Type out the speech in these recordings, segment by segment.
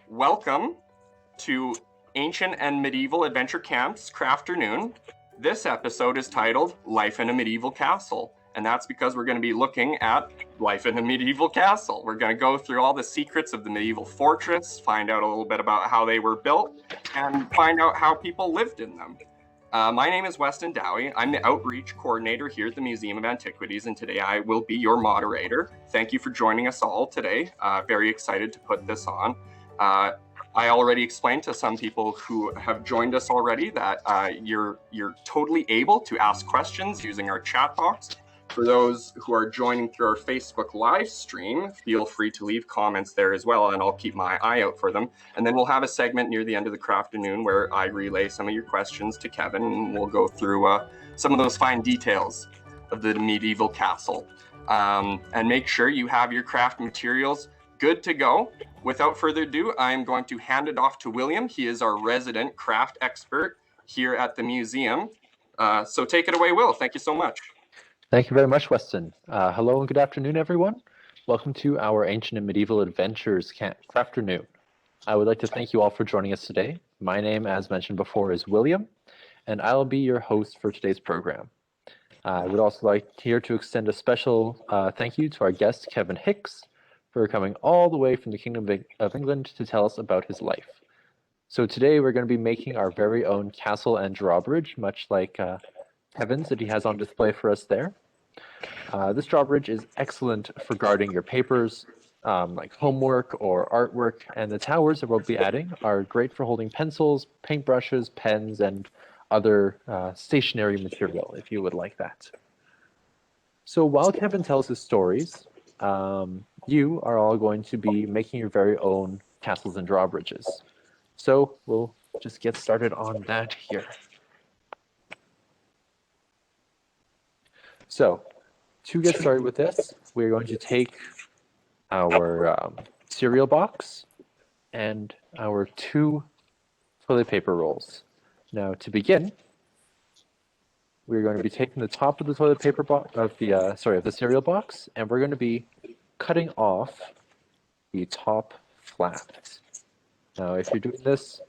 Welcome to Ancient and Medieval Adventure Camp's Crafternoon. This episode is titled Life in a Medieval Castle, and that's because we're going to be looking at life in a medieval castle. We're going to go through all the secrets of the medieval fortress, find out a little bit about how they were built, and find out how people lived in them. My name is Weston Dowie. I'm the Outreach Coordinator here at the Museum of Antiquities, and today I will be your moderator. Thank you for joining us all today. Very excited to put this on. I already explained to some people who have joined us already that you're totally able to ask questions using our chat box. For those who are joining through our Facebook live stream, feel free to leave comments there as well, and I'll keep my eye out for them. And then we'll have a segment near the end of the Crafternoon where I relay some of your questions to Kevin, and we'll go through some of those fine details of the medieval castle. And make sure you have your craft materials good to go. Without further ado, I'm going to hand it off to William. He is our resident craft expert here at the museum. So take it away, Will. Thank you so much. Thank you very much, Weston. Hello and good afternoon, everyone. Welcome to our Ancient and Medieval Adventures Crafternoon. I would like to thank you all for joining us today. My name, as mentioned before, is William, and I'll be your host for today's program. I would also like here to extend a special thank you to our guest, Kevin Hicks, for coming all the way from the Kingdom of England to tell us about his life. So today we're going to be making our very own castle and drawbridge, much like Kevin's that he has on display for us there. This drawbridge is excellent for guarding your papers, like homework or artwork, and the towers that we'll be adding are great for holding pencils, paintbrushes, pens, and other stationary material, if you would like that. So while Kevin tells his stories, you are all going to be making your very own castles and drawbridges. So we'll just get started on that here. So to get started with this, we're going to take our cereal box and our 2 toilet paper rolls. Now, to begin, we're going to be taking the top of the toilet paper box of the cereal box, and we're going to be cutting off the top flaps. Now, if you're doing this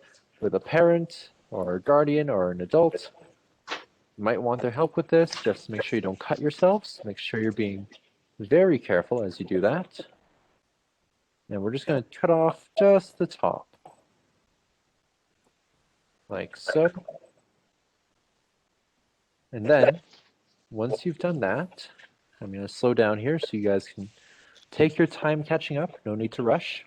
with a parent or a guardian or an adult, you might want their help with this. Just make sure you don't cut yourselves. Make sure you're being very careful as you do that. And we're just going to cut off just the top, like so. And then, once you've done that, I'm going to slow down here so you guys can take your time catching up. No need to rush.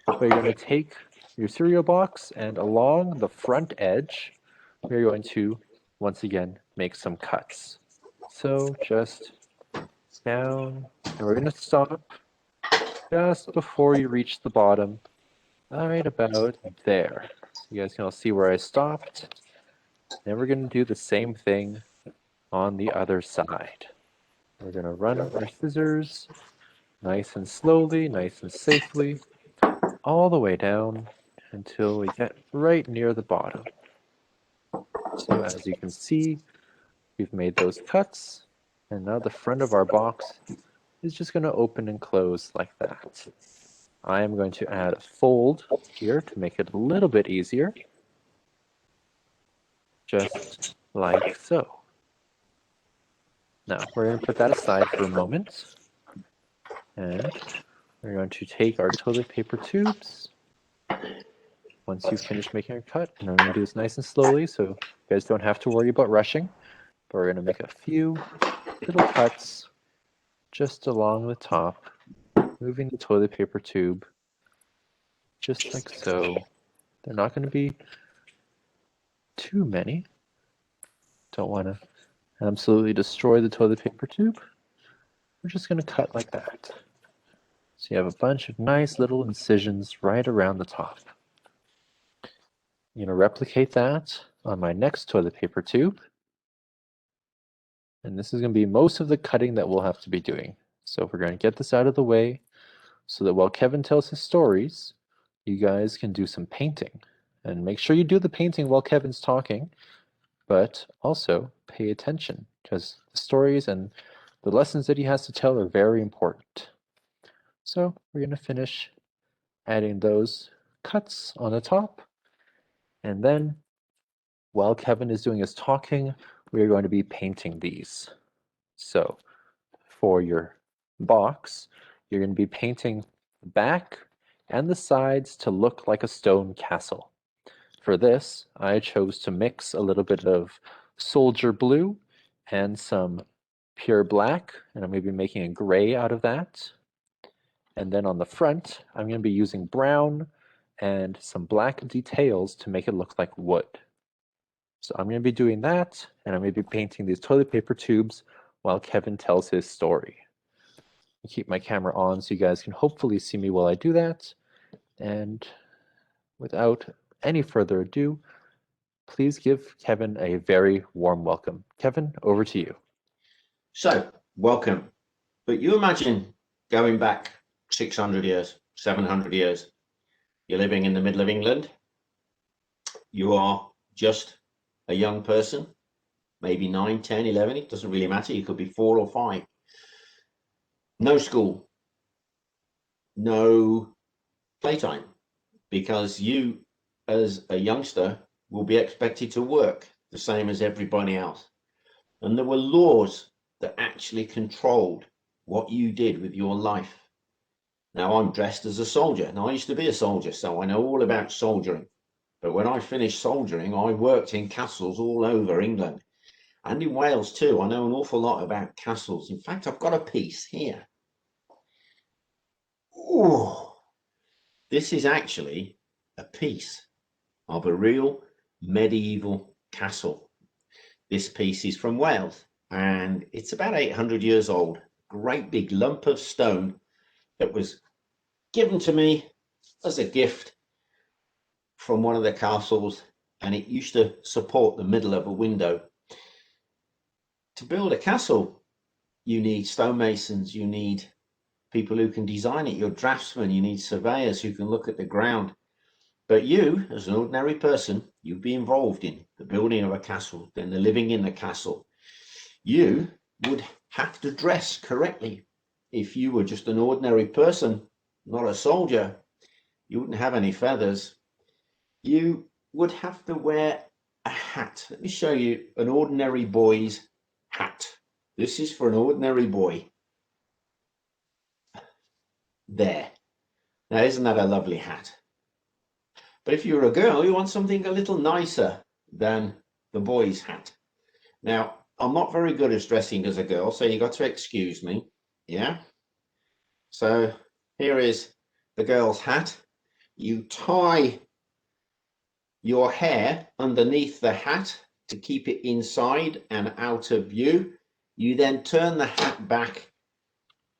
But you're going to take your cereal box, and along the front edge, we're going to once again make some cuts. So just down, and we're going to stop just before you reach the bottom, right about there. So you guys can all see where I stopped. Then we're going to do the same thing on the other side. We're going to run our scissors nice and slowly, nice and safely, all the way down until we get right near the bottom. So as you can see, we've made those cuts, and now the front of our box is just going to open and close like that. I am going to add a fold here to make it a little bit easier, just like so. Now, we're going to put that aside for a moment, and we're going to take our toilet paper tubes. Once you've finished making your cut, and I'm going to do this nice and slowly so you guys don't have to worry about rushing, but we're going to make a few little cuts just along the top, moving the toilet paper tube just like so. They're not going to be too many. Don't want to absolutely destroy the toilet paper tube. We're just going to cut like that. So you have a bunch of nice little incisions right around the top. I'm going to replicate that on my next toilet paper tube. And this is going to be most of the cutting that we'll have to be doing. So we're going to get this out of the way so that while Kevin tells his stories, you guys can do some painting. And make sure you do the painting while Kevin's talking, but also pay attention because the stories and the lessons that he has to tell are very important. So we're going to finish adding those cuts on the top. And then, while Kevin is doing his talking, we are going to be painting these. So, for your box, you're going to be painting the back and the sides to look like a stone castle. For this, I chose to mix a little bit of soldier blue and some pure black, and I'm going to be making a gray out of that. And then on the front, I'm going to be using brown and some black details to make it look like wood. So I'm going to be doing that, and I'm going to be painting these toilet paper tubes while Kevin tells his story. I'll keep my camera on so you guys can hopefully see me while I do that. And without any further ado, please give Kevin a very warm welcome. Kevin, over to you. So, welcome. But you imagine going back 600 years, 700 years, you're living in the middle of England, you are just a young person, maybe 9, 10, 11, it doesn't really matter, you could be 4 or 5. No school, no playtime, because you as a youngster will be expected to work the same as everybody else. And there were laws that actually controlled what you did with your life. Now I'm dressed as a soldier. Now I used to be a soldier, so I know all about soldiering. But when I finished soldiering, I worked in castles all over England and in Wales too. I know an awful lot about castles. In fact, I've got a piece here. Ooh, this is actually a piece of a real medieval castle. This piece is from Wales and it's about 800 years old. Great big lump of stone that was given to me as a gift from one of the castles, and it used to support the middle of a window. To build a castle, you need stonemasons, you need people who can design it, you're draftsmen, you need surveyors who can look at the ground. But you, as an ordinary person, you'd be involved in the building of a castle, then the living in the castle. You would have to dress correctly. If you were just an ordinary person, not a soldier, you wouldn't have any feathers. You would have to wear a hat. Let me show you an ordinary boy's hat. This is for an ordinary boy. There. Now, isn't that a lovely hat? But if you're a girl, you want something a little nicer than the boy's hat. Now, I'm not very good at dressing as a girl, so you got to excuse me. Yeah? So here is the girl's hat. You tie your hair underneath the hat to keep it inside and out of view. You then turn the hat back,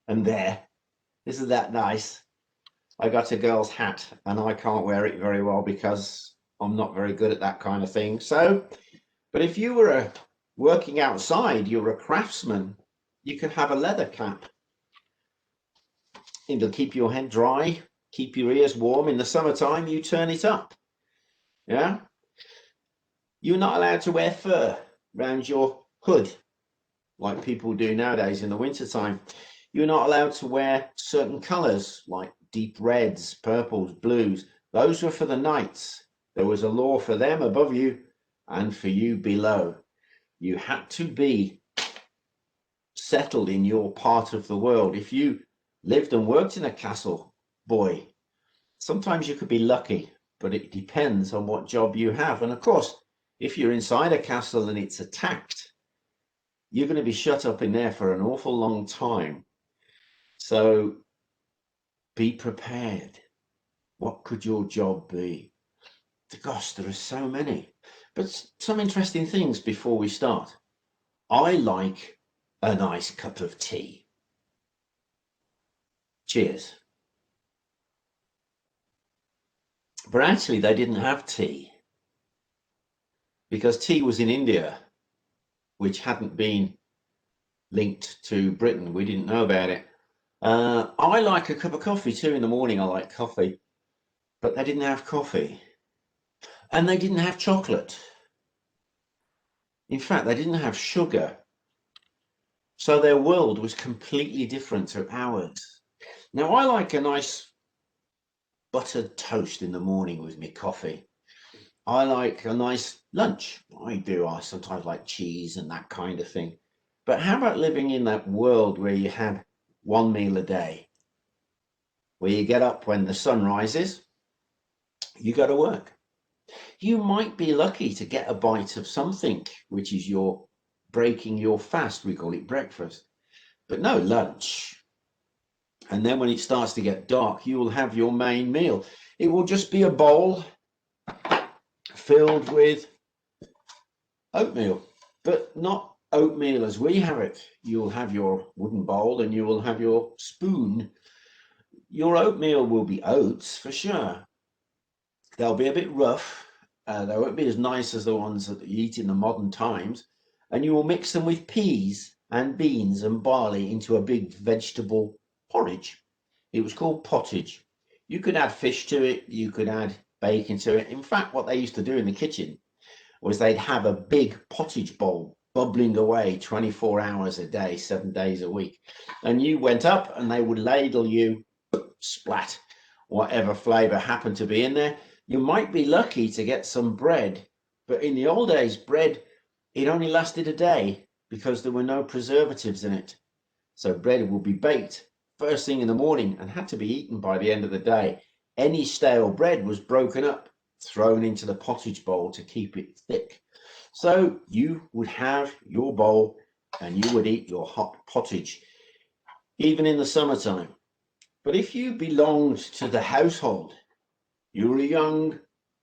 and there. Isn't that nice? I got a girl's hat and I can't wear it very well because I'm not very good at that kind of thing. So, but if you were working outside, you're a craftsman, you could have a leather cap. It'll keep your head dry, keep your ears warm. In the summertime, you turn it up. Yeah? You're not allowed to wear fur around your hood like people do nowadays in the wintertime. You're not allowed to wear certain colors like deep reds, purples, blues. Those were for the knights. There was a law for them above you and for you below. You had to be settled in your part of the world. If you lived and worked in a castle, boy, sometimes you could be lucky, but it depends on what job you have. And of course, if you're inside a castle and it's attacked, you're going to be shut up in there for an awful long time. So be prepared. What could your job be? Gosh, there are so many. But some interesting things before we start. I like a nice cup of tea. Cheers. But actually, they didn't have tea because tea was in India, which hadn't been linked to Britain. We didn't know about it. I like a cup of coffee too in the morning. I like coffee, but they didn't have coffee and they didn't have chocolate. In fact, they didn't have sugar. So their world was completely different to ours. Now, I like a nice buttered toast in the morning with me coffee. I like a nice lunch. I do. I sometimes like cheese and that kind of thing. But how about living in that world where you have one meal a day, where you get up when the sun rises, you go to work. You might be lucky to get a bite of something, which is your breaking your fast. We call it breakfast, but no lunch. And then when it starts to get dark, you will have your main meal. It will just be a bowl filled with oatmeal, but not oatmeal as we have it. You'll have your wooden bowl and you will have your spoon. Your oatmeal will be oats for sure. They'll be a bit rough. They won't be as nice as the ones that you eat in the modern times. And you will mix them with peas and beans and barley into a big vegetable porridge. It was called pottage. You could add fish to it. You could add bacon to it. In fact, what they used to do in the kitchen was they'd have a big pottage bowl bubbling away 24 hours a day, 7 days a week. And you went up and they would ladle you, splat, whatever flavor happened to be in there. You might be lucky to get some bread, but in the old days, bread, it only lasted a day because there were no preservatives in it. So bread would be baked first thing in the morning and had to be eaten by the end of the day. Any stale bread was broken up, thrown into the pottage bowl to keep it thick. So you would have your bowl and you would eat your hot pottage, even in the summertime. But if you belonged to the household, you were a young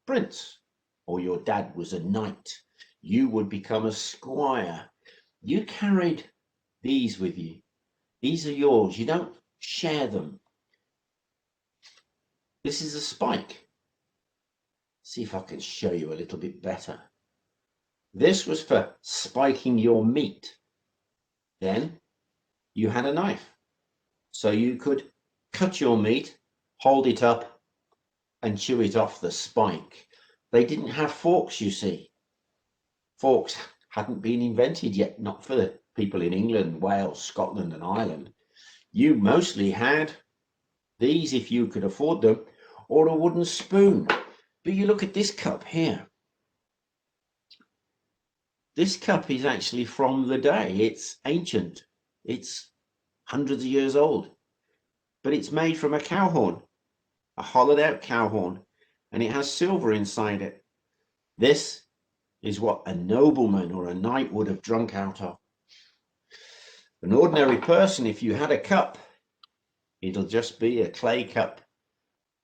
prince, or your dad was a knight, you would become a squire. You carried these with you. These are yours. You don't share them. This is a spike. See if I can show you a little bit better. This was for spiking your meat. Then you had a knife, so you could cut your meat, hold it up, and chew it off the spike. They didn't have forks, you see. Forks hadn't been invented yet, not for the people in England, Wales, Scotland and Ireland. You mostly had these, if you could afford them, or a wooden spoon. But you look at this cup here. This cup is actually from the day. It's ancient. It's hundreds of years old. But it's made from a cow horn, a hollowed out cow horn, and it has silver inside it. This is what a nobleman or a knight would have drunk out of. An ordinary person, if you had a cup, it'll just be a clay cup,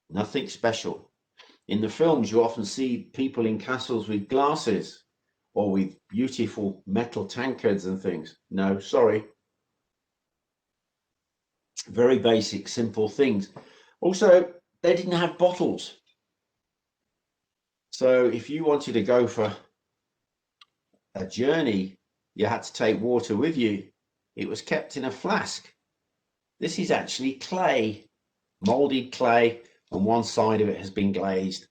nothing special. In the films, you often see people in castles with glasses or with beautiful metal tankards and things. No, sorry. Very basic, simple things. Also, they didn't have bottles. So if you wanted to go for a journey, you had to take water with you. It was kept in a flask. This is actually clay, molded clay, and one side of it has been glazed.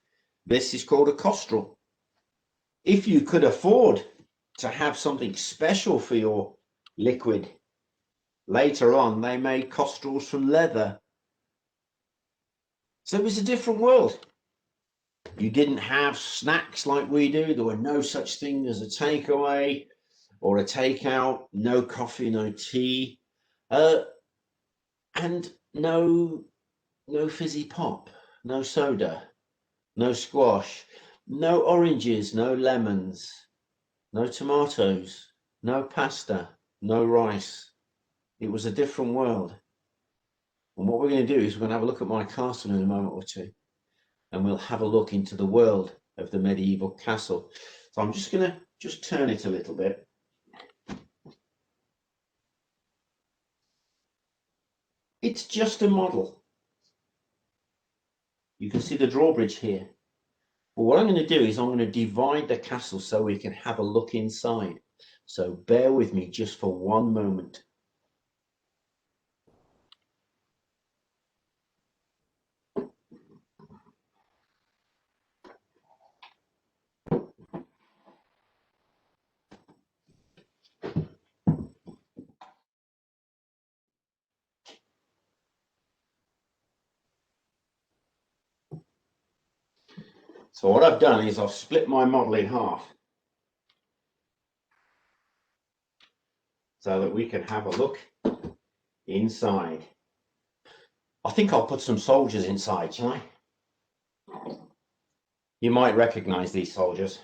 This is called a costrel. If you could afford to have something special for your liquid, later on they made costrels from leather. So it was a different world. You didn't have snacks like we do. There were no such thing as a takeaway or a takeout, no coffee, no tea, and no fizzy pop, no soda, no squash, no oranges, no lemons, no tomatoes, no pasta, no rice. It was a different world. And what we're going to do is we're going to have a look at my castle in a moment or two, and we'll have a look into the world of the medieval castle. So I'm just going to turn it a little bit. It's just a model. You can see the drawbridge here. But what I'm going to do is I'm going to divide the castle so we can have a look inside. So bear with me just for one moment. So what I've done is I've split my model in half so that we can have a look inside. I think I'll put some soldiers inside, shall I? You might recognize these soldiers.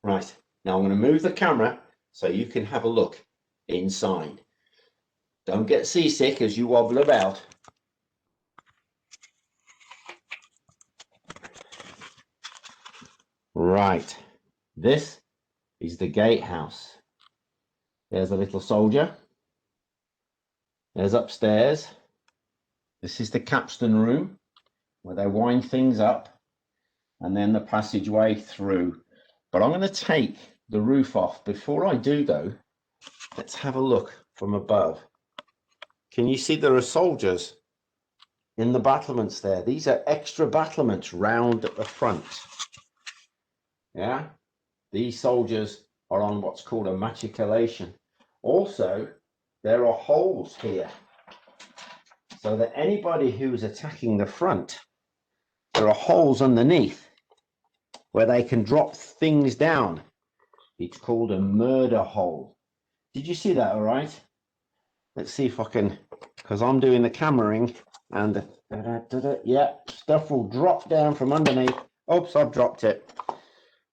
Right, now I'm going to move the camera so you can have a look inside. Don't get seasick as you wobble about. Right, this is the gatehouse. There's a little soldier. There's upstairs. This is the capstan room where they wind things up, and then the passageway through. But I'm going to take the roof off. Before I do though, let's have a look from above. Can you see there are soldiers in the battlements there? These are extra battlements round at the front. Yeah, these soldiers are on what's called a matriculation. Also, there are holes here so that anybody who's attacking the front, there are holes underneath where they can drop things down. It's called a murder hole. Did you see that all right? Let's see if I can, because I'm doing the cameraing, and yeah, stuff will drop down from underneath. Oops, I've dropped it.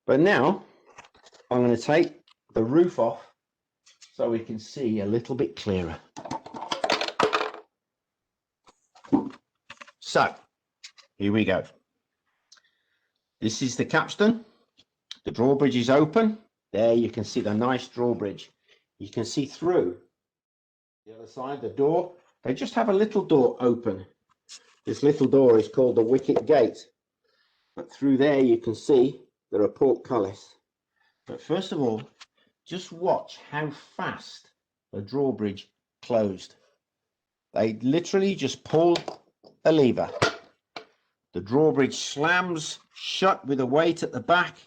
But now I'm going to take the roof off so we can see a little bit clearer. So here we go. This is the capstan. The drawbridge is open. There you can see the nice drawbridge. You can see through the other side, the door. They just have a little door open. This little door is called the wicket gate. But through there you can see there are portcullis. But first of all, just watch how fast the drawbridge closed. They literally just pulled a lever. The drawbridge slams shut with a weight at the back,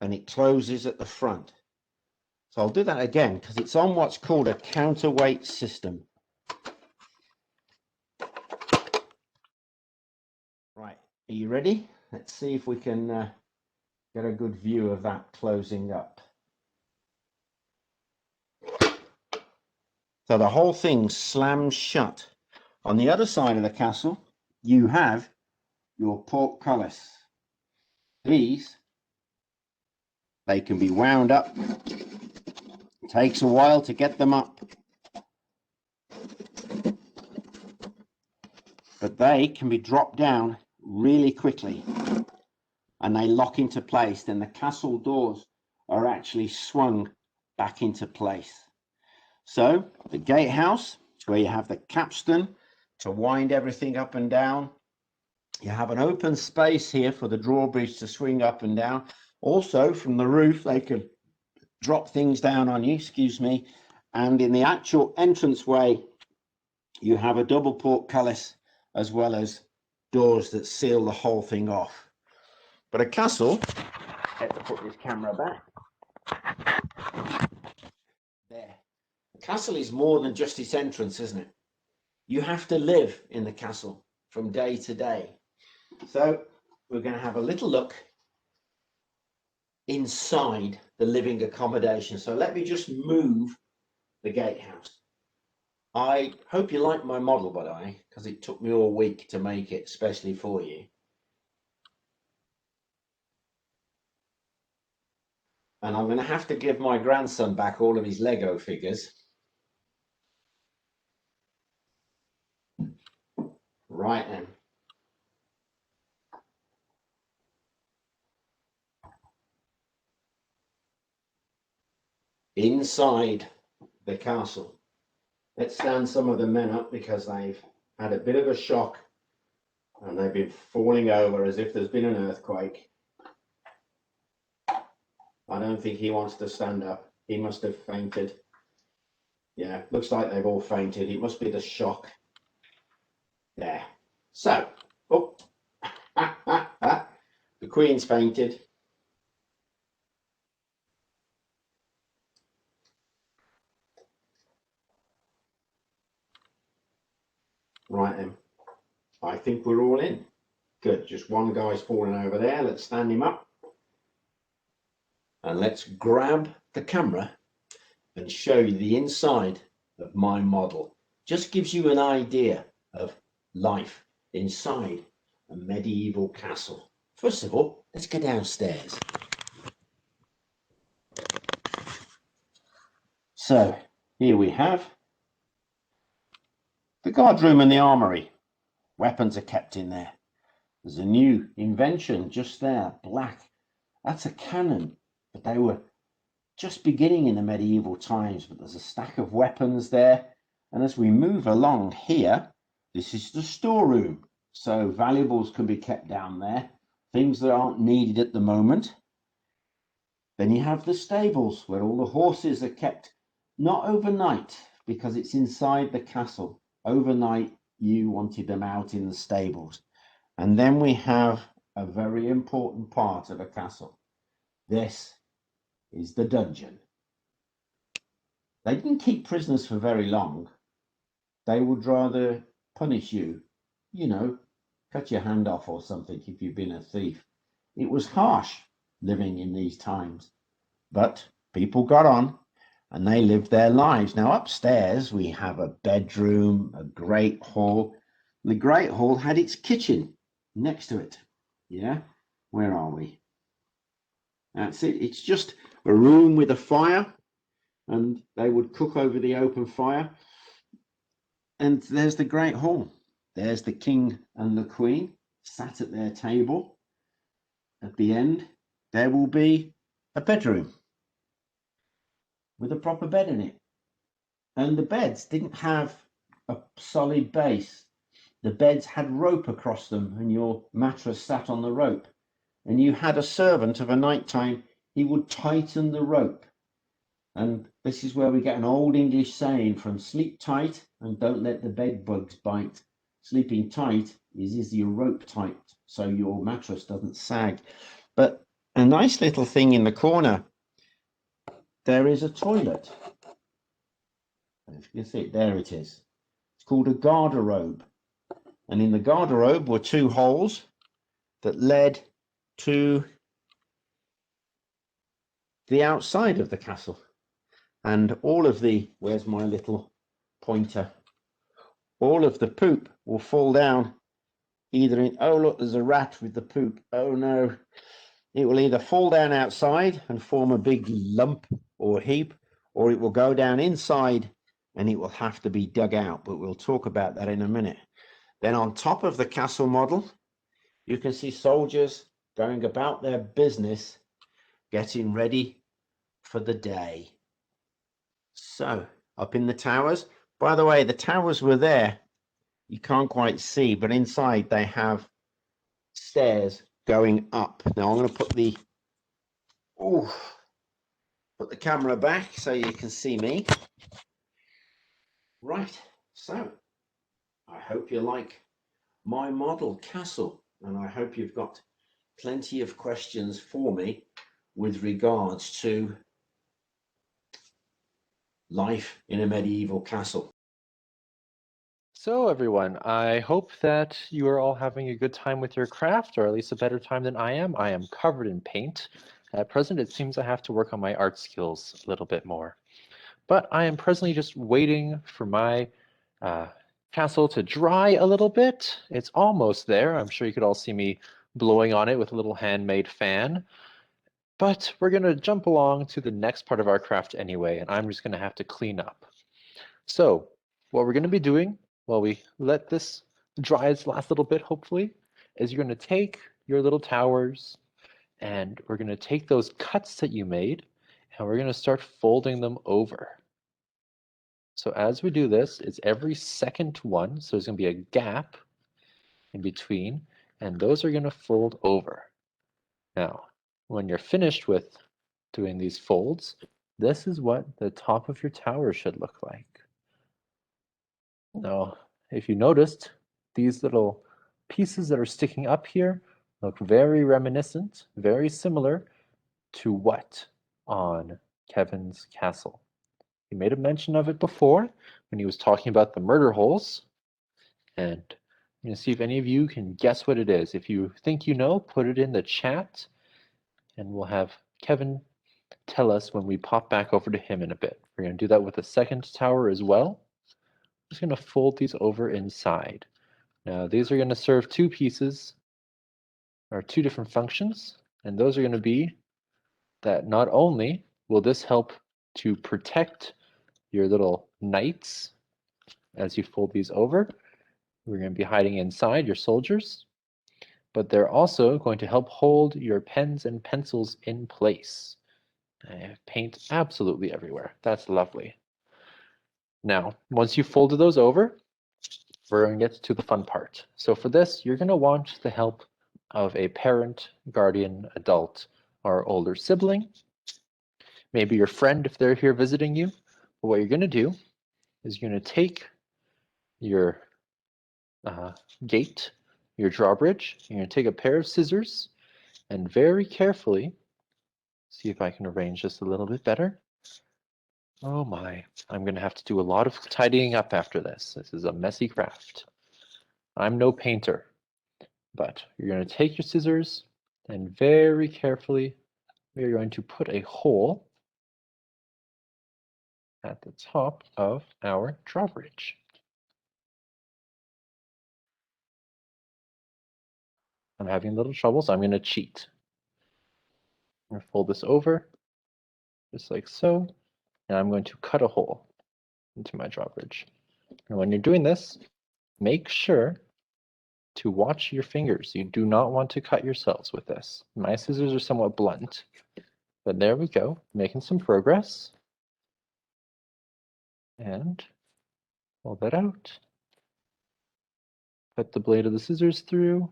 and it closes at the front. So I'll do that again because it's on what's called a counterweight system. Right, are you ready? Let's see if we can get a good view of that closing up. So the whole thing slams shut. On the other side of the castle, you have your portcullis. These, they can be wound up. It takes a while to get them up, but they can be dropped down really quickly and they lock into place. Then the castle doors are actually swung back into place. So the gatehouse, where you have the capstan to wind everything up and down. You have an open space here for the drawbridge to swing up and down. Also from the roof they can drop things down on you, excuse me. And in the actual entranceway you have a double portcullis as well as doors that seal the whole thing off. But a castle, I have to put this camera back. There. A castle is more than just its entrance, isn't it? You have to live in the castle from day to day. So we're going to have a little look inside the living accommodation. So let me just move the gatehouse. I hope you like my model, by the way, because it took me all week to make it, especially for you. And I'm going to have to give my grandson back all of his Lego figures. Right then. Inside the castle. Let's stand some of the men up because they've had a bit of a shock and they've been falling over as if there's been an earthquake. I don't think he wants to stand up. He must have fainted. Yeah, looks like they've all fainted. It must be the shock. There. So, oh, the Queen's fainted. Right then. I think we're all in. Good. Just one guy's falling over there. Let's stand him up. And let's grab the camera and show you the inside of my model. Just gives you an idea of life inside a medieval castle. First of all, let's go downstairs. So here we have the guardroom and the armory. Weapons are kept in there. There's a new invention just there, black. That's a cannon, but they were just beginning in the medieval times, but there's a stack of weapons there. And as we move along here, this is the storeroom. So valuables can be kept down there, things that aren't needed at the moment. Then you have the stables where all the horses are kept, not overnight, because it's inside the castle. Overnight, you wanted them out in the stables. And then we have a very important part of a castle. This is the dungeon. They didn't keep prisoners for very long. They would rather punish you, you know, cut your hand off or something if you've been a thief. It was harsh living in these times, but people got on and they lived their lives. Now upstairs we have a bedroom, a great hall. The great hall had its kitchen next to it. Yeah, where are we? That's it. It's just a room with a fire, and they would cook over the open fire. And there's the great hall. There's the king and the queen sat at their table. At the end, there will be a bedroom with a proper bed in it. And the beds didn't have a solid base. The beds had rope across them, and your mattress sat on the rope. And you had a servant of a night time, he would tighten the rope. And this is where we get an old English saying from sleep tight and don't let the bed bugs bite. Sleeping tight is your rope tight so your mattress doesn't sag. But a nice little thing in the corner, there is a toilet. If you can see it, there it is. It's called a garderobe. And in the garderobe were two holes that led to the outside of the castle. And all of the, where's my little pointer? All of the poop will fall down either in, oh look, there's a rat with the poop. Oh no. It will either fall down outside and form a big lump or heap, or it will go down inside and it will have to be dug out. But we'll talk about that in a minute. Then on top of the castle model, you can see soldiers going about their business, getting ready for the day. So up in the towers, by the way, the towers were there. You can't quite see, but inside they have stairs going up. Now I'm going to put the camera back so you can see me. Right, so I hope you like my model castle, and I hope you've got plenty of questions for me with regards to life in a medieval castle. So everyone, I hope that you are all having a good time with your craft, or at least a better time than I am. I am covered in paint. At present, it seems I have to work on my art skills a little bit more. But I am presently just waiting for my castle to dry a little bit. It's almost there. I'm sure you could all see me blowing on it with a little handmade fan. But we're going to jump along to the next part of our craft anyway, and I'm just going to have to clean up. So what we're going to be doing while we let this dry its last little bit, hopefully, is you're going to take your little towers and we're going to take those cuts that you made and we're going to start folding them over. So as we do this, it's every second one, so there's going to be a gap in between, and those are going to fold over. Now, when you're finished with doing these folds, this is what the top of your tower should look like. Now, if you noticed, these little pieces that are sticking up here look very reminiscent, very similar to what on Kevin's castle. He made a mention of it before when he was talking about the murder holes. And I'm going to see if any of you can guess what it is. If you think you know, put it in the chat, and we'll have Kevin tell us when we pop back over to him in a bit. We're going to do that with the second tower as well. I'm just going to fold these over inside. Now, these are going to serve two pieces, or two different functions, and those are going to be that not only will this help to protect your little knights as you fold these over, we're going to be hiding inside your soldiers, but they're also going to help hold your pens and pencils in place. I have paint absolutely everywhere. That's lovely. Now, once you've folded those over, we're going to get to the fun part. So for this, you're going to want the help of a parent, guardian, adult, or older sibling. Maybe your friend if they're here visiting you. But what you're going to do is you're going to take your gate, your drawbridge, you're going to take a pair of scissors and very carefully, see if I can arrange this a little bit better. Oh my, I'm going to have to do a lot of tidying up after this. This is a messy craft. I'm no painter, but you're going to take your scissors and very carefully, we're going to put a hole at the top of our drawbridge. I'm having a little trouble, so I'm going to cheat. I'm going to fold this over, just like so, and I'm going to cut a hole into my drawbridge. And when you're doing this, make sure to watch your fingers. You do not want to cut yourselves with this. My scissors are somewhat blunt, but there we go, making some progress. And pull that out. Put the blade of the scissors through.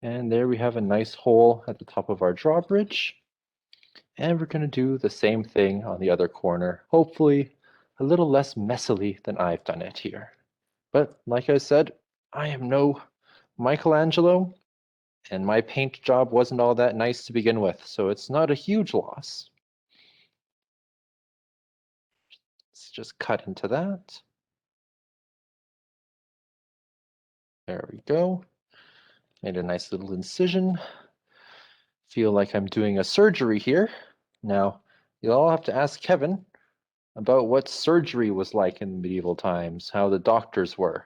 And there we have a nice hole at the top of our drawbridge. And we're going to do the same thing on the other corner, hopefully a little less messily than I've done it here. But like I said, I am no Michelangelo, and my paint job wasn't all that nice to begin with, so it's not a huge loss. Let's just cut into that. There we go. Made a nice little incision. Feel like I'm doing a surgery here. Now, you'll all have to ask Kevin about what surgery was like in medieval times, how the doctors were.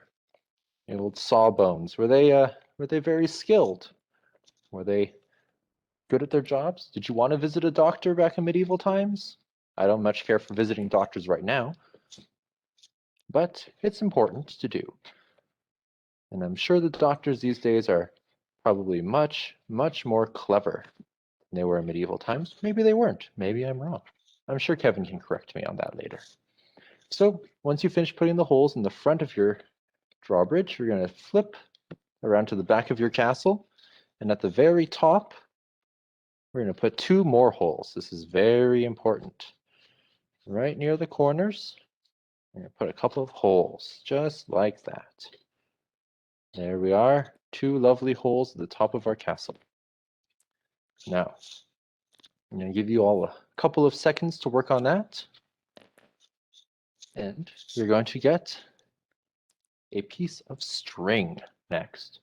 The old sawbones. Were they very skilled? Were they good at their jobs? Did you want to visit a doctor back in medieval times? I don't much care for visiting doctors right now, but it's important to do. And I'm sure the doctors these days are probably much, much more clever than they were in medieval times. Maybe they weren't. Maybe I'm wrong. I'm sure Kevin can correct me on that later. So once you finish putting the holes in the front of your drawbridge, you're going to flip around to the back of your castle. And at the very top, we're going to put two more holes. This is very important. Right near the corners, we're going to put a couple of holes, just like that. There we are, two lovely holes at the top of our castle. Now, I'm going to give you all a couple of seconds to work on that. And you're going to get a piece of string next.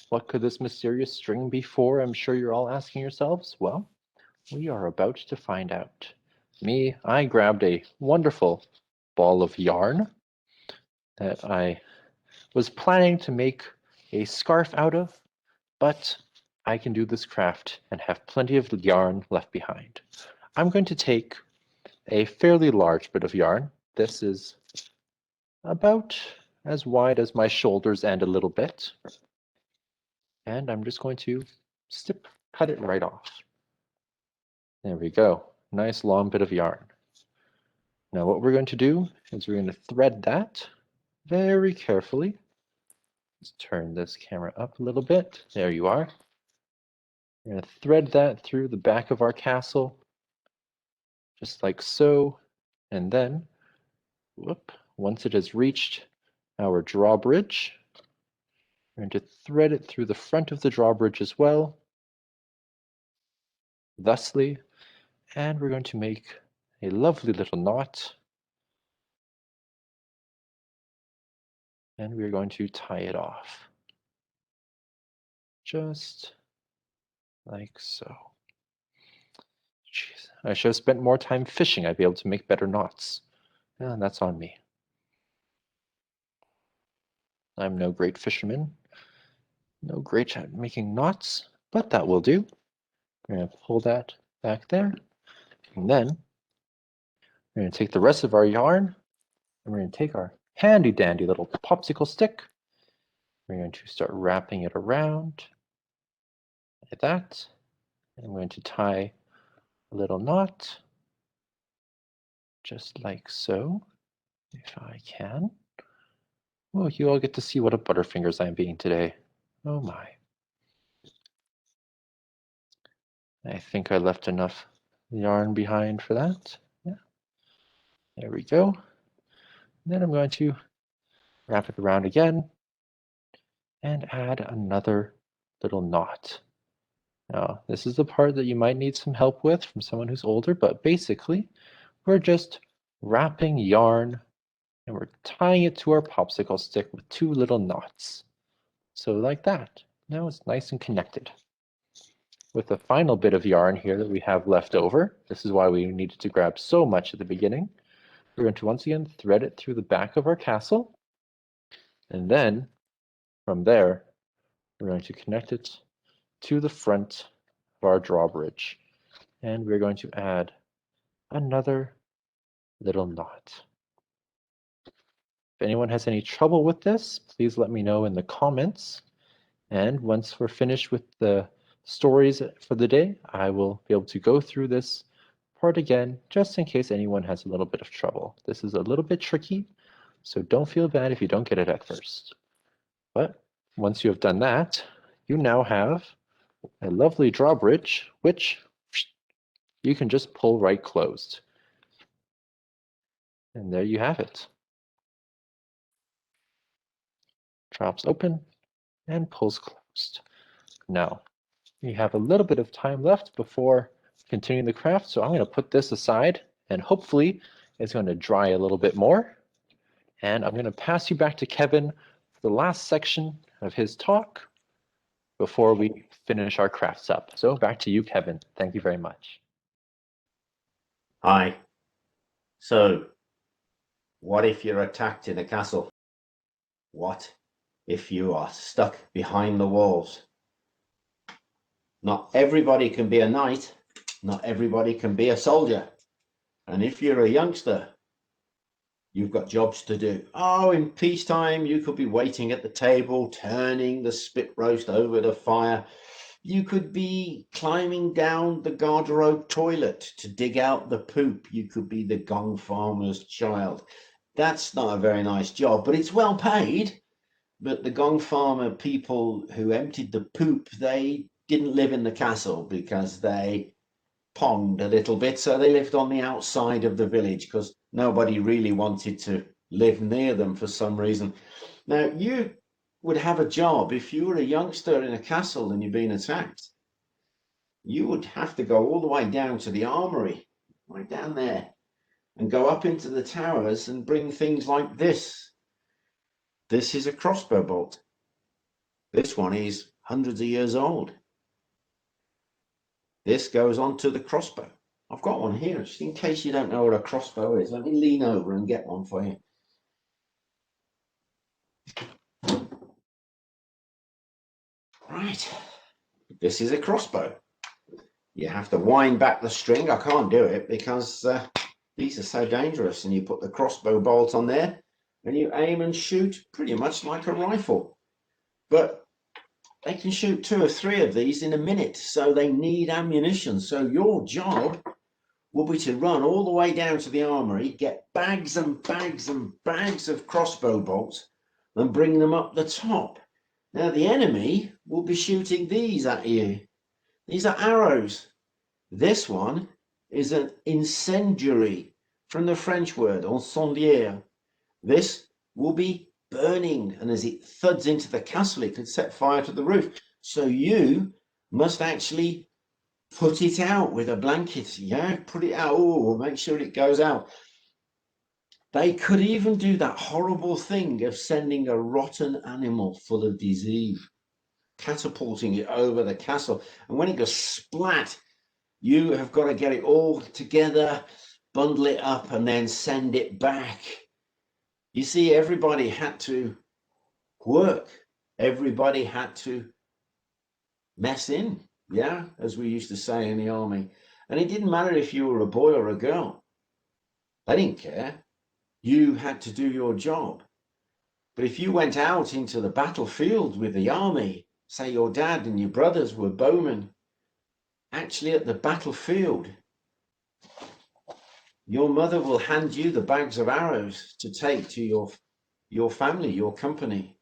What could this mysterious string be for? I'm sure you're all asking yourselves. Well, we are about to find out. I grabbed a wonderful ball of yarn that I was planning to make a scarf out of, but I can do this craft and have plenty of yarn left behind. I'm going to take a fairly large bit of yarn. This is about as wide as my shoulders and a little bit. And I'm just going to cut it right off. There we go. Nice long bit of yarn. Now what we're going to do is we're going to thread that very carefully. Let's turn this camera up a little bit. There you are. We're going to thread that through the back of our castle, just like so. And then, once it has reached our drawbridge, we're going to thread it through the front of the drawbridge as well, thusly, and we're going to make a lovely little knot. And we're going to tie it off. Just like so. Jeez, I should have spent more time fishing. I'd be able to make better knots. And that's on me. I'm no great fisherman. No great at making knots, but that will do. We're going to pull that back there. And then we're going to take the rest of our yarn and we're going to take our handy dandy little popsicle stick. We're going to start wrapping it around like that. I'm going to tie a little knot just like so, if I can. Oh, you all get to see what a butterfingers I'm being today. Oh my. I think I left enough yarn behind for that. Yeah. There we go. And then I'm going to wrap it around again and add another little knot. Now, this is the part that you might need some help with from someone who's older, but basically, we're just wrapping yarn and we're tying it to our popsicle stick with 2 little knots. So like that. Now it's nice and connected. With the final bit of yarn here that we have left over, this is why we needed to grab so much at the beginning, we're going to once again thread it through the back of our castle. And then from there, we're going to connect it to the front of our drawbridge. And we're going to add another little knot. If anyone has any trouble with this, please let me know in the comments. And once we're finished with the stories for the day, I will be able to go through this part again, just in case anyone has a little bit of trouble. This is a little bit tricky, so don't feel bad if you don't get it at first. But once you have done that, you now have a lovely drawbridge, which you can just pull right closed. And there you have it. Drops open and pulls closed. Now, we have a little bit of time left before continuing the craft, so I'm going to put this aside and hopefully it's going to dry a little bit more. And I'm going to pass you back to Kevin for the last section of his talk before we finish our crafts up. So back to you, Kevin. Thank you very much. Hi. So, what if you're attacked in a castle? What if you are stuck behind the walls? Not everybody can be a knight. Not everybody can be a soldier. And if you're a youngster, you've got jobs to do. Oh, in peacetime, you could be waiting at the table, turning the spit roast over the fire. You could be climbing down the garderobe toilet to dig out the poop. You could be the gong farmer's child. That's not a very nice job, but it's well paid. But the gong farmer people who emptied the poop, they didn't live in the castle because they ponged a little bit, so they lived on the outside of the village because nobody really wanted to live near them for some reason. Now, you would have a job if you were a youngster in a castle and you've been attacked. You would have to go all the way down to the armory, right down there, and go up into the towers and bring things like this. This is a crossbow bolt. This one is hundreds of years old. This goes onto the crossbow. I've got one here, just in case you don't know what a crossbow is. Let me lean over and get one for you. Right, this is a crossbow. You have to wind back the string. I can't do it because these are so dangerous. And you put the crossbow bolt on there and you aim and shoot pretty much like a rifle. But they can shoot 2 or 3 of these in a minute, so they need ammunition. So your job will be to run all the way down to the armory, get bags and bags and bags of crossbow bolts and bring them up the top. Now the enemy will be shooting these at you. These are arrows. This one is an incendiary, from the French word incendiaire. This will be burning, and as it thuds into the castle, it could set fire to the roof. So you must actually put it out with a blanket. Yeah, put it out. Oh, make sure it goes out. They could even do that horrible thing of sending a rotten animal full of disease, catapulting it over the castle. And when it goes splat, you have got to get it all together, bundle it up, and then send it back. You see, everybody had to work. Everybody had to mess in, yeah, as we used to say in the army. And it didn't matter if you were a boy or a girl. They didn't care. You had to do your job. But if you went out into the battlefield with the army, say your dad and your brothers were bowmen, actually at the battlefield, your mother will hand you the bags of arrows to take to your family, your company.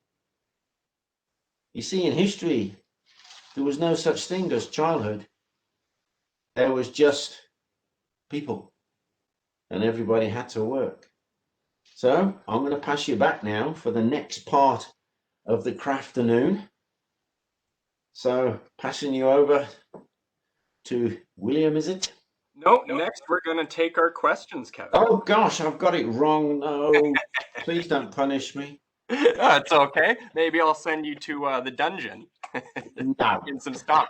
You see, in history, there was no such thing as childhood. There was just people, and everybody had to work. So I'm going to pass you back now for the next part of the crafternoon. So passing you over to William, is it? No, next we're going to take our questions, Kevin. Oh gosh, I've got it wrong. No, please don't punish me. It's okay. Maybe I'll send you to the dungeon. No. In some stuff.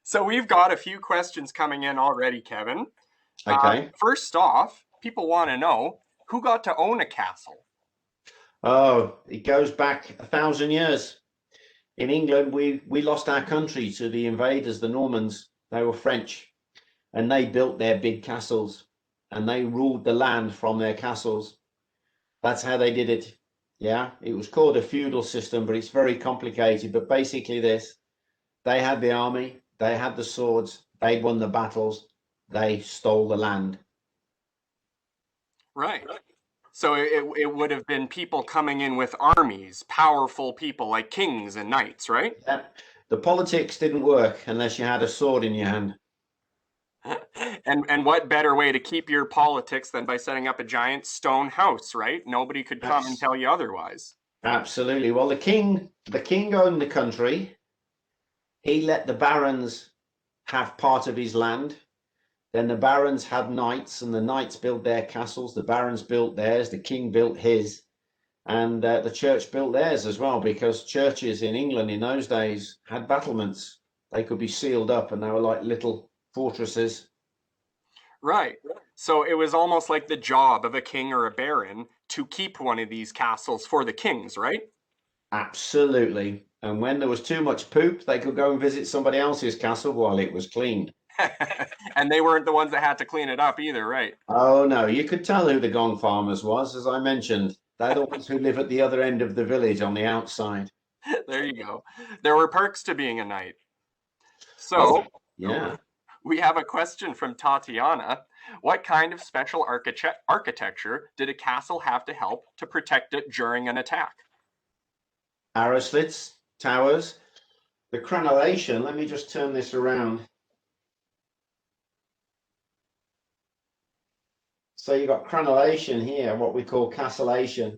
So we've got a few questions coming in already, Kevin. Okay. First off, people want to know who got to own a castle. Oh, it goes back 1,000 years. In England, we lost our country to the invaders, the Normans. They were French, and they built their big castles, and they ruled the land from their castles. That's how they did it. Yeah, it was called a feudal system, but it's very complicated. But basically this, they had the army, they had the swords, they won the battles, they stole the land. Right. So it would have been people coming in with armies, powerful people like kings and knights, right? Yeah. The politics didn't work unless you had a sword in your hand. And what better way to keep your politics than by setting up a giant stone house, right? Nobody could come and tell you otherwise. Absolutely. Well, the king owned the country. He let the barons have part of his land. Then the barons had knights, and the knights built their castles. The barons built theirs. The king built his, and the church built theirs as well, because churches in England in those days had battlements. They could be sealed up, and they were like little fortresses. Right. So it was almost like the job of a king or a baron to keep one of these castles for the kings, right? Absolutely. And when there was too much poop, they could go and visit somebody else's castle while it was cleaned. And they weren't the ones that had to clean it up either, right? Oh, no. You could tell who the Gong Farmers was, as I mentioned. They're the ones who live at the other end of the village on the outside. There you go. There were perks to being a knight. So, yeah. We have a question from Tatiana. What kind of special architecture did a castle have to help to protect it during an attack? Arrow slits, towers, the crenellation. Let me just turn this around. So you've got crenellation here, what we call castellation.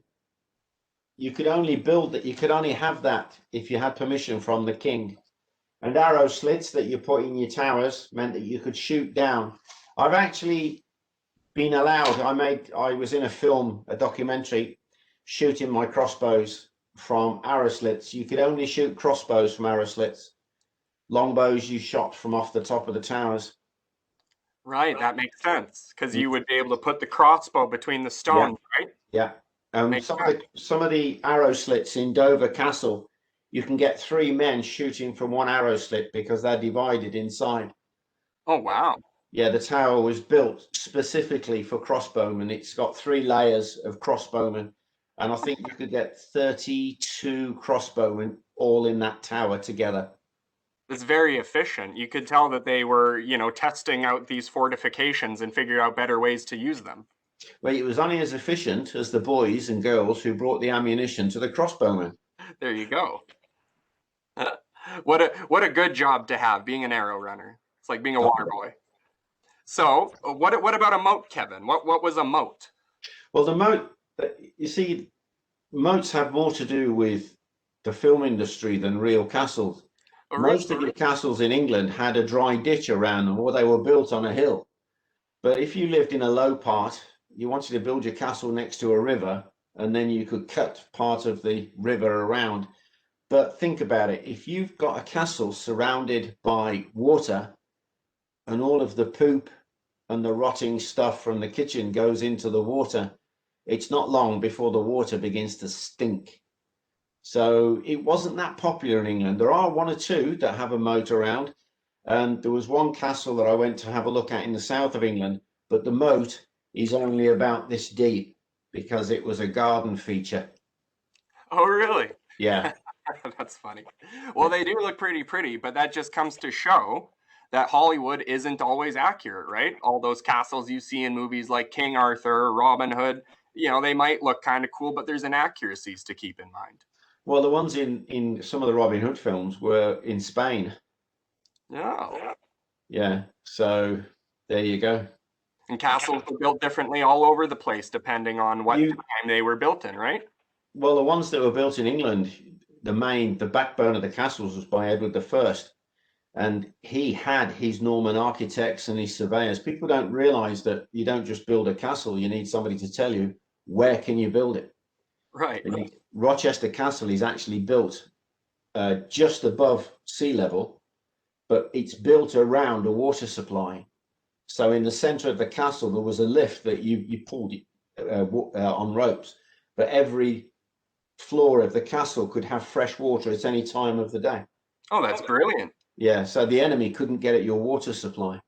You could only build that, you could only have that if you had permission from the king. And arrow slits that you put in your towers meant that you could shoot down. I've actually been allowed, I was in a film, a documentary, shooting my crossbows from arrow slits. You could only shoot crossbows from arrow slits. Longbows you shot from off the top of the towers. Right, that makes sense, because you would be able to put the crossbow between the stones, right? Yeah. Some of the arrow slits in Dover Castle, you can get 3 men shooting from one arrow slit because they're divided inside. Oh, wow. Yeah, the tower was built specifically for crossbowmen. It's got 3 layers of crossbowmen, and I think you could get 32 crossbowmen all in that tower together. It's very efficient. You could tell that they were, testing out these fortifications and figuring out better ways to use them. Well, it was only as efficient as the boys and girls who brought the ammunition to the crossbowmen. There you go. What a good job to have, being an arrow runner. It's like being a water boy. So, what about a moat, Kevin? What was a moat? Well, the moat, you see, moats have more to do with the film industry than real castles. Most of the castles in England had a dry ditch around them, or they were built on a hill. But if you lived in a low part, you wanted to build your castle next to a river, and then you could cut part of the river around. But think about it, if you've got a castle surrounded by water and all of the poop and the rotting stuff from the kitchen goes into the water, it's not long before the water begins to stink. So it wasn't that popular in England. There are one or two that have a moat around, and there was one castle that I went to have a look at in the south of England, but the moat is only about this deep because it was a garden feature. Oh, really? Yeah. That's funny. Well, they do look pretty, but that just comes to show that Hollywood isn't always accurate, right? All those castles you see in movies like King Arthur, Robin Hood, they might look kind of cool, but there's inaccuracies to keep in mind. Well, the ones in some of the Robin Hood films were in Spain. Yeah. Yeah. So there you go. And castles were built differently all over the place, depending on what time they were built in, right? Well, the ones that were built in England, the backbone of the castles was by Edward I. And he had his Norman architects and his surveyors. People don't realize that you don't just build a castle. You need somebody to tell you, where can you build it? Right. Rochester Castle is actually built just above sea level, but it's built around a water supply. So in the center of the castle, there was a lift that you pulled on ropes, but every floor of the castle could have fresh water at any time of the day. Oh, that's brilliant. Yeah, so the enemy couldn't get at your water supply.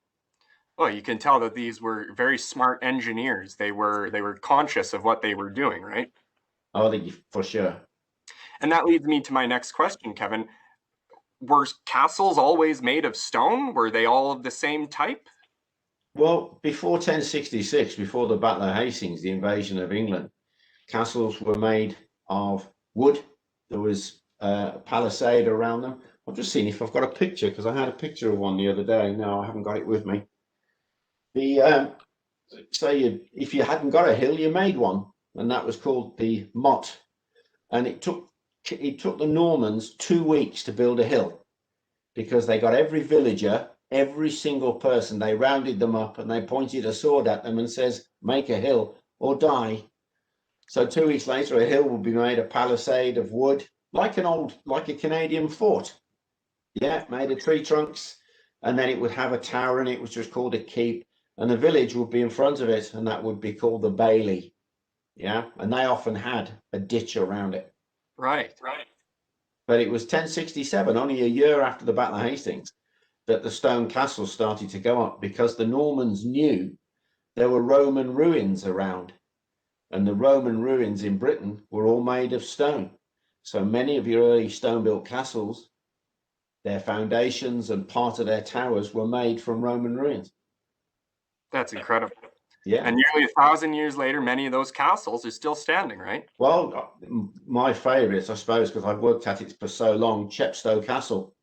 Well, you can tell that these were very smart engineers. They were conscious of what they were doing, right? Oh, for sure. And that leads me to my next question, Kevin. Were castles always made of stone? Were they all of the same type? Well, before 1066, before the Battle of Hastings, the invasion of England, castles were made of wood. There was a palisade around them. I'm just seeing if I've got a picture, because I had a picture of one the other day. No, I haven't got it with me. If you hadn't got a hill, you made one, and that was called the motte. And it took the Normans 2 weeks to build a hill, because they got every villager, every single person, they rounded them up and they pointed a sword at them and says, make a hill or die. So 2 weeks later, a hill would be made, a palisade of wood, like a Canadian fort. Yeah, made of tree trunks, and then it would have a tower in it, which was called a keep, and the village would be in front of it, and that would be called the bailey. Yeah, and they often had a ditch around it. Right. But it was 1067, only a year after the Battle of Hastings, that the stone castles started to go up, because the Normans knew there were Roman ruins around, and the Roman ruins in Britain were all made of stone. So many of your early stone-built castles, their foundations and part of their towers were made from Roman ruins. That's incredible. Yeah. And nearly 1,000 years later, many of those castles are still standing, right? Well, my favourites, I suppose, because I've worked at it for so long, Chepstow Castle.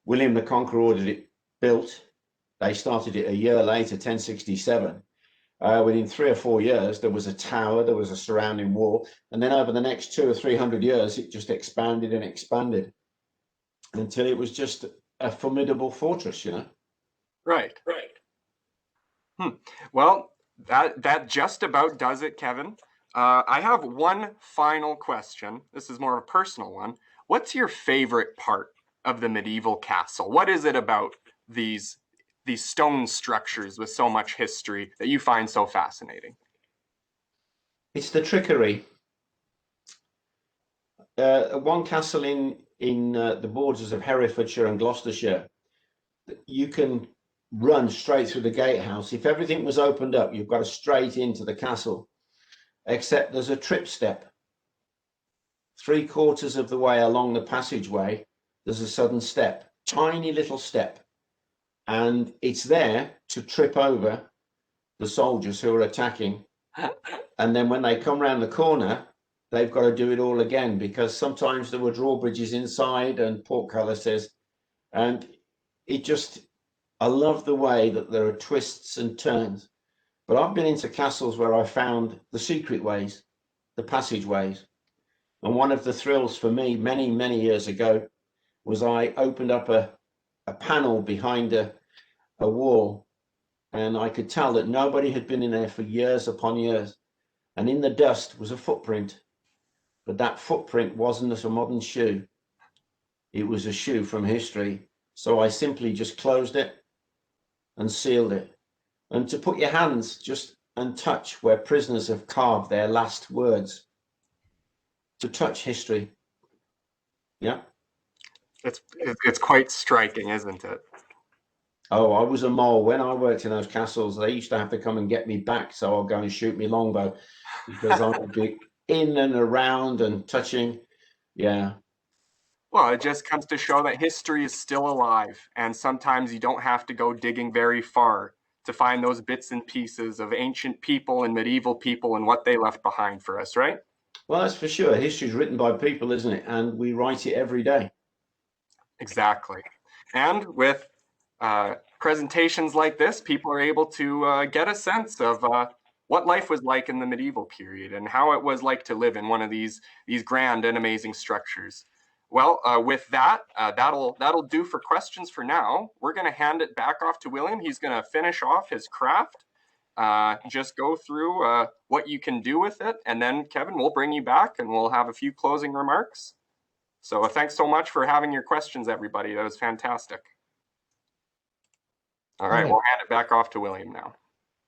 William the Conqueror ordered it built. They started it a year later, 1067. Within 3 or 4 years, there was a tower, there was a surrounding wall, and then over the next 200 or 300 years, it just expanded and expanded until it was just a formidable fortress, Right. Well, that just about does it, Kevin. I have one final question. This is more of a personal one. What's your favorite part of the medieval castle? What is it about these stone structures with so much history that you find so fascinating? It's the trickery. One castle in the borders of Herefordshire and Gloucestershire, you can run straight through the gatehouse. If everything was opened up, you've got a straight into the castle, except there's a trip step. 3/4 of the way along the passageway, there's a sudden step, tiny little step. And it's there to trip over the soldiers who are attacking. And then when they come around the corner, they've got to do it all again, because sometimes there were drawbridges inside and portcullises. And I love the way that there are twists and turns. But I've been into castles where I found the secret ways, the passageways. And one of the thrills for me many, many years ago was I opened up a panel behind a wall, and I could tell that nobody had been in there for years upon years. And in the dust was a footprint, but that footprint wasn't a modern shoe. It was a shoe from history. So I simply just closed it and sealed it. And to put your hands just and touch where prisoners have carved their last words, to touch history. Yeah. It's quite striking, isn't it? Oh, I was a mole. When I worked in those castles, they used to have to come and get me back. So I'll go and shoot me longbow because I would be in and around and touching. Yeah. Well, it just comes to show that history is still alive, and sometimes you don't have to go digging very far to find those bits and pieces of ancient people and medieval people and what they left behind for us, right? Well, that's for sure. History is written by people, isn't it? And we write it every day. Exactly. And with presentations like this, people are able to get a sense of what life was like in the medieval period and how it was like to live in one of these grand and amazing structures. Well, with that, that'll do for questions for now. We're going to hand it back off to William. He's going to finish off his craft. Just go through what you can do with it, and then Kevin, we'll bring you back and we'll have a few closing remarks. So thanks so much for having your questions, everybody. That was fantastic. All right, we'll hand it back off to William now.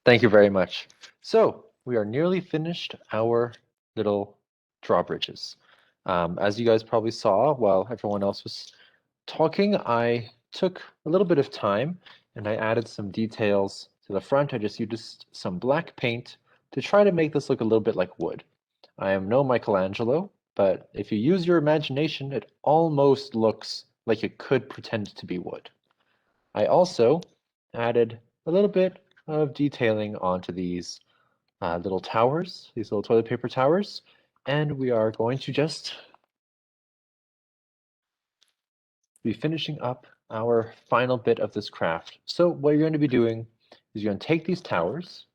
Thank you very much. So we are nearly finished our little drawbridges. As you guys probably saw while everyone else was talking, I took a little bit of time and I added some details to the front. I just used some black paint to try to make this look a little bit like wood. I am no Michelangelo, but if you use your imagination, it almost looks like it could pretend to be wood. I also added a little bit of detailing onto these little towers, these little toilet paper towers, and we are going to just be finishing up our final bit of this craft. So what you're going to be doing is you're going to take these towers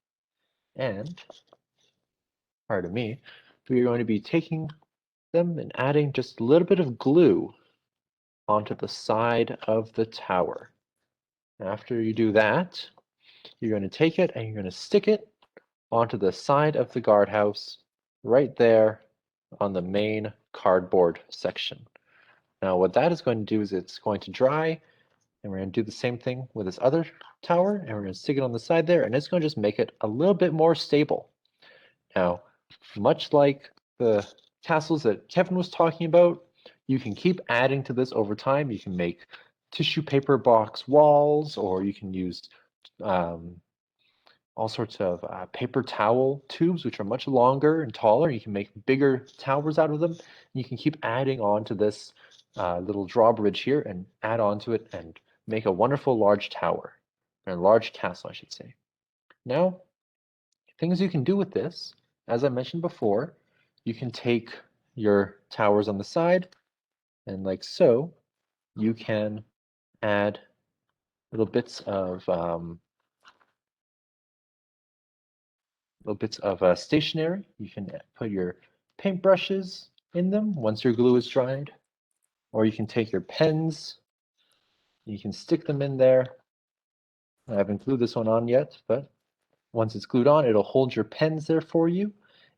and, pardon me, we're going to be taking them and adding just a little bit of glue onto the side of the tower. After you do that, you're going to take it and you're going to stick it onto the side of the guardhouse right there on the main cardboard section. Now what that is going to do is it's going to dry, and we're going to do the same thing with this other tower, and we're going to stick it on the side there, and it's going to just make it a little bit more stable. Now, much like the castles that Kevin was talking about, you can keep adding to this over time. You can make tissue paper box walls, or you can use all sorts of paper towel tubes, which are much longer and taller. You can make bigger towers out of them. You can keep adding on to this little drawbridge here and add on to it and make a wonderful large tower, or a large castle, I should say. Now, things you can do with this, as I mentioned before, you can take your towers on the side, and like so, you can add little bits of stationery. You can put your paintbrushes in them once your glue is dried, or you can take your pens, you can stick them in there. I haven't glued this one on yet, but once it's glued on, it'll hold your pens there for you.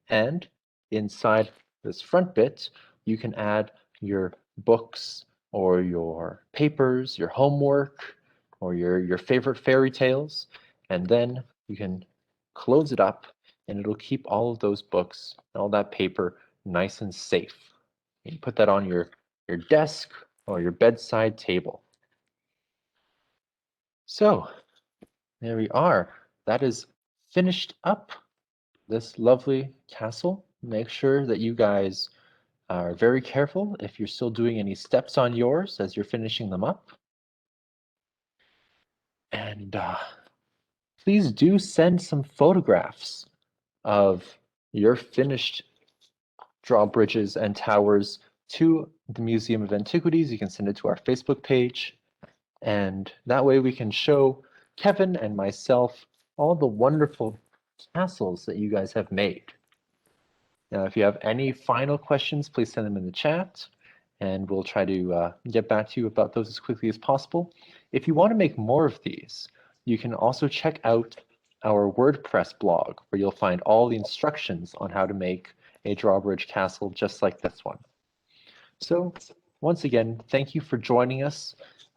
And inside this front bit, you can add your books or your papers, your homework, or your favorite fairy tales. And then you can close it up, and it'll keep all of those books and all that paper nice and safe. You can put that on your desk or your bedside table. So there we are. That is finished up this lovely castle. Make sure that you guys are very careful if you're still doing any steps on yours as you're finishing them up. And please do send some photographs of your finished drawbridges and towers to the Museum of Antiquities. You can send it to our Facebook page, and that way we can show Kevin and myself all the wonderful castles that you guys have made. Now, if you have any final questions, please send them in the chat, and we'll try to get back to you about those as quickly as possible. If you want to make more of these, you can also check out our WordPress blog, where you'll find all the instructions on how to make a drawbridge castle just like this one. So once again, thank you for joining us.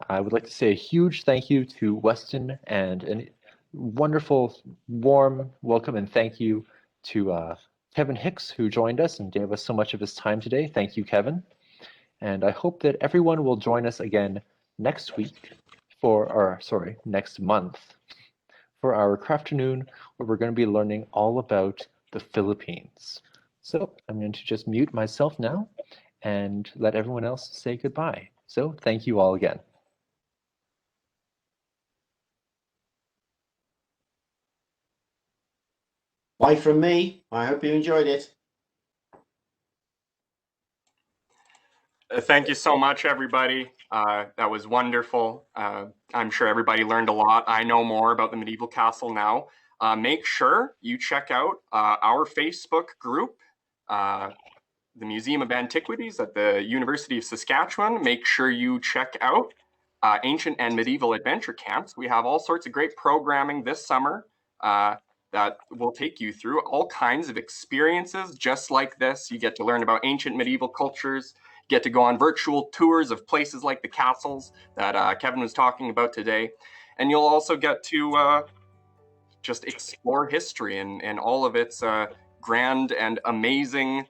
I would like to say a huge thank you to Weston and a wonderful, warm welcome and thank you to Kevin Hicks, who joined us and gave us so much of his time today. Thank you, Kevin. And I hope that everyone will join us again next week next month for our Crafternoon, where we're going to be learning all about the Philippines. So I'm going to just mute myself now and let everyone else say goodbye. So thank you all again. Bye from me. I hope you enjoyed it. Thank you so much, everybody. That was wonderful. I'm sure everybody learned a lot. I know more about the medieval castle now. Make sure you check out our Facebook group, the Museum of Antiquities at the University of Saskatchewan. Make sure you check out Ancient and Medieval Adventure Camps. We have all sorts of great programming this summer that will take you through all kinds of experiences just like this. You get to learn about ancient medieval cultures, get to go on virtual tours of places like the castles that Kevin was talking about today. And you'll also get to just explore history and all of its grand and amazing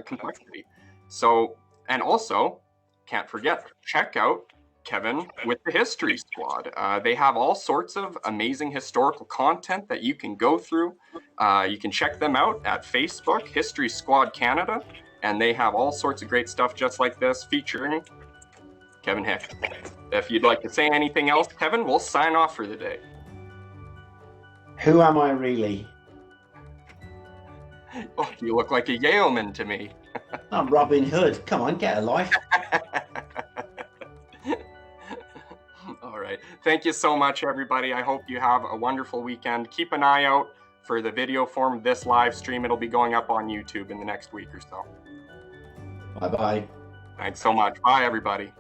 complexity. So, and also, can't forget, check out Kevin with the History Squad. They have all sorts of amazing historical content that you can go through. You can check them out at Facebook, History Squad Canada, and they have all sorts of great stuff just like this featuring Kevin Hicks. If you'd like to say anything else, Kevin, we'll sign off for the day. Who am I really? Oh, you look like a yeoman to me. I'm Robin Hood. Come on, get a life. All right. Thank you so much, everybody. I hope you have a wonderful weekend. Keep an eye out for the video form of this live stream. It'll be going up on YouTube in the next week or so. Bye-bye. Thanks so much. Bye, everybody.